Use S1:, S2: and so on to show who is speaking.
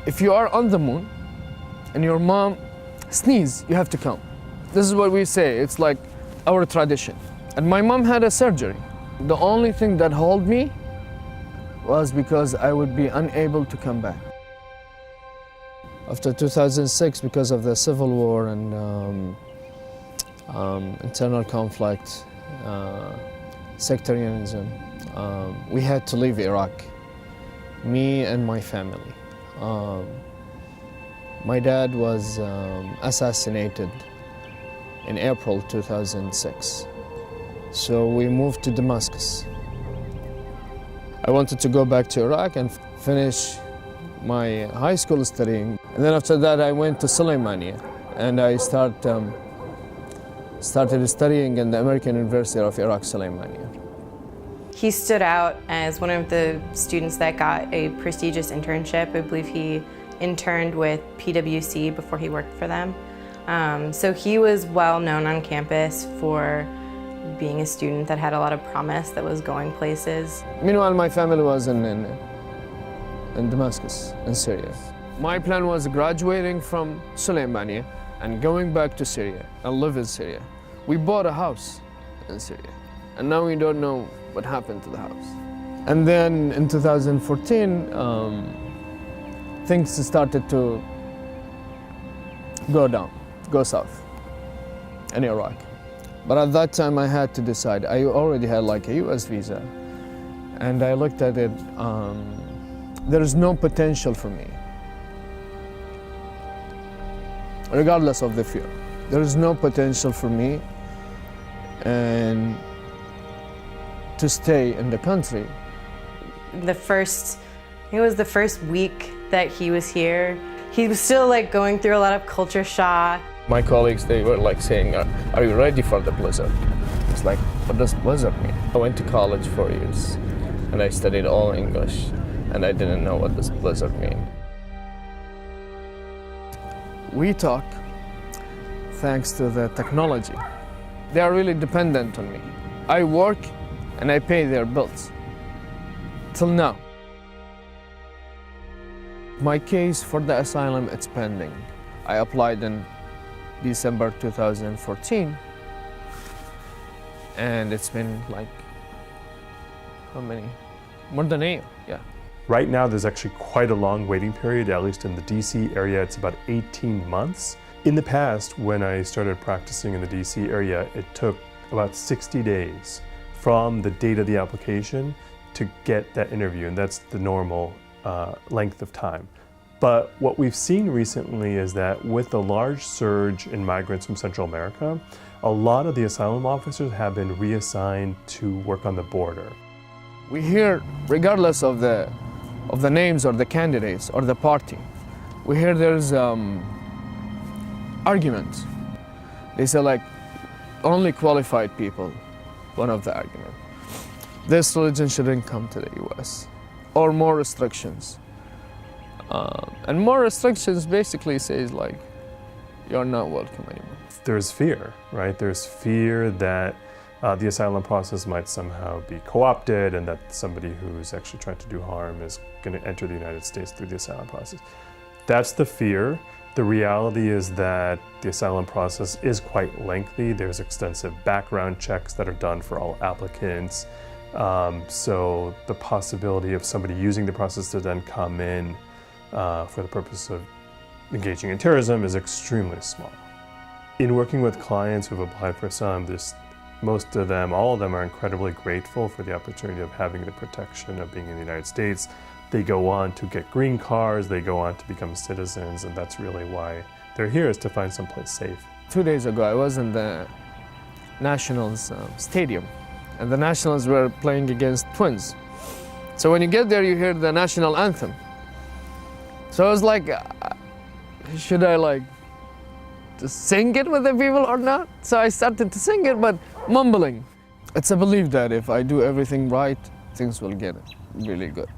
S1: if you are on the moon and your mom sneeze, you have to come. This is what we say, it's like our tradition. And my mom had a surgery. The only thing that held me was because I would be unable to come back. After 2006, because of the civil war and internal conflict, sectarianism, we had to leave Iraq, me and my family. My dad was assassinated in April 2006. So we moved to Damascus. I wanted to go back to Iraq and finish my high school studying. And then after that, I went to Suleimania and I started studying in the American University of Iraq, Suleimania.
S2: He stood out as one of the students that got a prestigious internship. I believe he interned with PwC before he worked for them. So he was well known on campus for being a student that had a lot of promise, that was going places.
S1: Meanwhile, my family was in Damascus, in Syria. My plan was graduating from Suleimania and going back to Syria and live in Syria. We bought a house in Syria, and now we don't know what happened to the house. And then in 2014, things started to go south in Iraq. But at that time I had to decide. I already had like a US visa, and I looked at it, there is no potential for me, regardless of the fear. There is no potential for me and to stay in the country.
S2: I think it was the first week that he was here, he was still like going through a lot of culture shock.
S1: My colleagues, they were like saying, are you ready for the blizzard? It's like, what does blizzard mean? I went to college 4 years and I studied all English and I didn't know what this blizzard mean. We talk thanks to the technology. They are really dependent on me. I work and I pay their bills, till now. My case for the asylum, it's pending. I applied in December 2014, and it's been like, how many? More than a year, yeah.
S3: Right now, there's actually quite a long waiting period, at least in the DC area, it's about 18 months. In the past, when I started practicing in the DC area, it took about 60 days from the date of the application to get that interview, and that's the normal length of time. But what we've seen recently is that with the large surge in migrants from Central America, a lot of the asylum officers have been reassigned to work on the border.
S1: We hear, regardless of the names or the candidates or the party, we hear there's arguments. They say like, only qualified people, one of the arguments. This religion shouldn't come to the US, or more restrictions. And more restrictions basically says like, you're not welcome anymore.
S3: There's fear, right? There's fear that the asylum process might somehow be co-opted and that somebody who's actually trying to do harm is going to enter the United States through the asylum process. That's the fear. The reality is that the asylum process is quite lengthy. There's extensive background checks that are done for all applicants. So the possibility of somebody using the process to then come in for the purpose of engaging in terrorism is extremely small. In working with clients who've applied for asylum, most of them, all of them are incredibly grateful for the opportunity of having the protection of being in the United States. They go on to get green cards, they go on to become citizens, and that's really why they're here, is to find someplace safe.
S1: 2 days ago, I was in the Nationals stadium, and the Nationals were playing against Twins. So when you get there, you hear the national anthem. So I was like, should I like just sing it with the people or not? So I started to sing it, but mumbling. It's a belief that if I do everything right, things will get really good.